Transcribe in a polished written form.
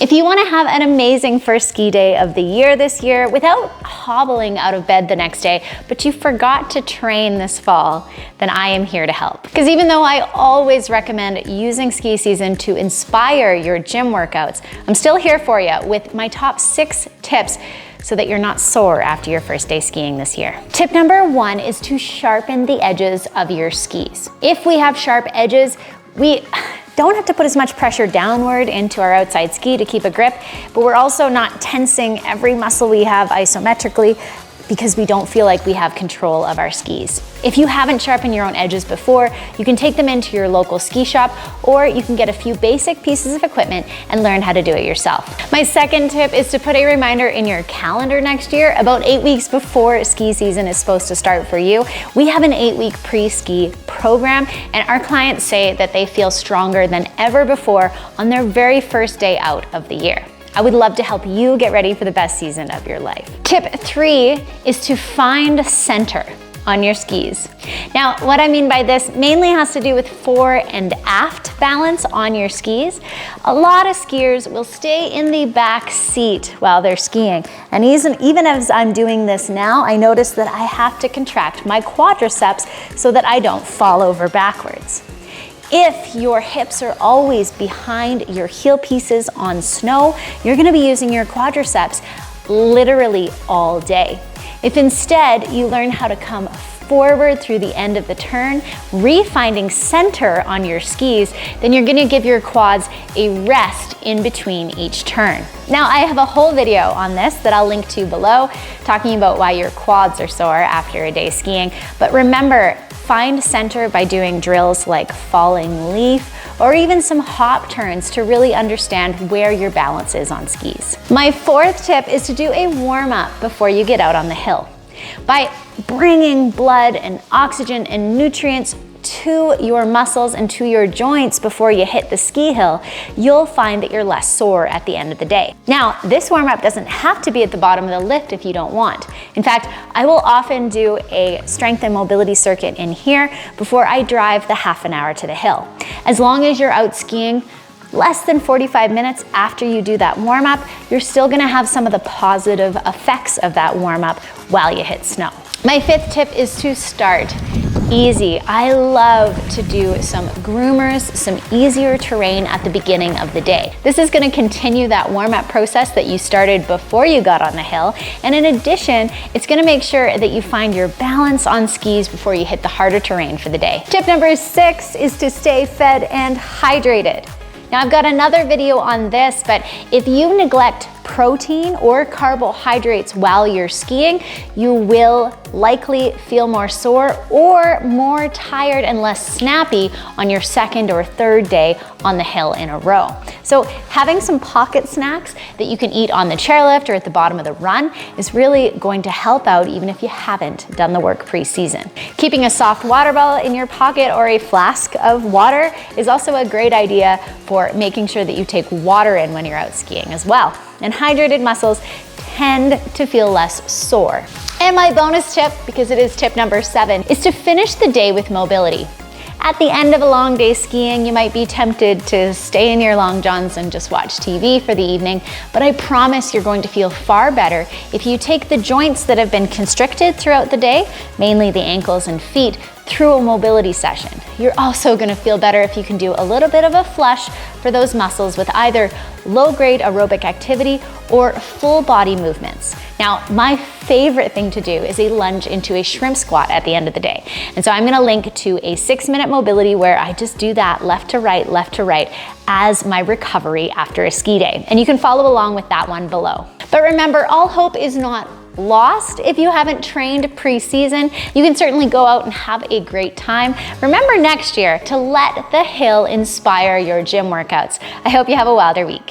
If you want to have an amazing first ski day of the year this year without hobbling out of bed the next day, but you forgot to train this fall, then I am here to help. Because even though I always recommend using ski season to inspire your gym workouts, I'm still here for you with my top 6 tips so that you're not sore after your first day skiing this year. Tip number 1 is to sharpen the edges of your skis. If we have sharp edges, we don't have to put as much pressure downward into our outside ski to keep a grip, but we're also not tensing every muscle we have isometrically because we don't feel like we have control of our skis. If you haven't sharpened your own edges before, you can take them into your local ski shop, or you can get a few basic pieces of equipment and learn how to do it yourself. My second tip is to put a reminder in your calendar next year, about 8 weeks before ski season is supposed to start for you. We have an 8-week pre-ski program, and our clients say that they feel stronger than ever before on their very first day out of the year. I would love to help you get ready for the best season of your life. Tip 3 is to find center on your skis. Now, what I mean by this mainly has to do with fore and aft balance on your skis. A lot of skiers will stay in the back seat while they're skiing. And even as I'm doing this now, I notice that I have to contract my quadriceps so that I don't fall over backwards. If your hips are always behind your heel pieces on snow, you're gonna be using your quadriceps literally all day. If instead you learn how to come forward through the end of the turn, re-finding center on your skis, then you're gonna give your quads a rest in between each turn. Now, I have a whole video on this that I'll link to below, talking about why your quads are sore after a day skiing. But remember, find center by doing drills like falling leaf or even some hop turns to really understand where your balance is on skis. My 4th tip is to do a warm-up before you get out on the hill. By bringing blood and oxygen and nutrients to your muscles and to your joints before you hit the ski hill, you'll find that you're less sore at the end of the day. Now, this warm-up doesn't have to be at the bottom of the lift if you don't want. In fact, I will often do a strength and mobility circuit in here before I drive the half an hour to the hill. As long as you're out skiing less than 45 minutes after you do that warm-up, you're still gonna have some of the positive effects of that warm-up while you hit snow. My 5th tip is to start easy. I love to do some groomers, some easier terrain at the beginning of the day. This is gonna continue that warm-up process that you started before you got on the hill. And in addition, it's gonna make sure that you find your balance on skis before you hit the harder terrain for the day. Tip number 6 is to stay fed and hydrated. Now, I've got another video on this, but if you neglect protein or carbohydrates while you're skiing, you will likely feel more sore or more tired and less snappy on your 2nd or 3rd day on the hill in a row. So having some pocket snacks that you can eat on the chairlift or at the bottom of the run is really going to help out even if you haven't done the work pre-season. Keeping a soft water bottle in your pocket or a flask of water is also a great idea for making sure that you take water in when you're out skiing as well. And hydrated muscles tend to feel less sore. And my bonus tip, because it is tip number 7, is to finish the day with mobility. At the end of a long day skiing, you might be tempted to stay in your long johns and just watch TV for the evening, but I promise you're going to feel far better if you take the joints that have been constricted throughout the day, mainly the ankles and feet, through a mobility session. You're also gonna feel better if you can do a little bit of a flush for those muscles with either low-grade aerobic activity or full body movements. Now, my favorite thing to do is a lunge into a shrimp squat at the end of the day. And so I'm gonna link to a 6-minute mobility where I just do that left to right as my recovery after a ski day. And you can follow along with that one below. But remember, all hope is not lost. If you haven't trained pre-season, you can certainly go out and have a great time. Remember next year to let the hill inspire your gym workouts. I hope you have a wilder week.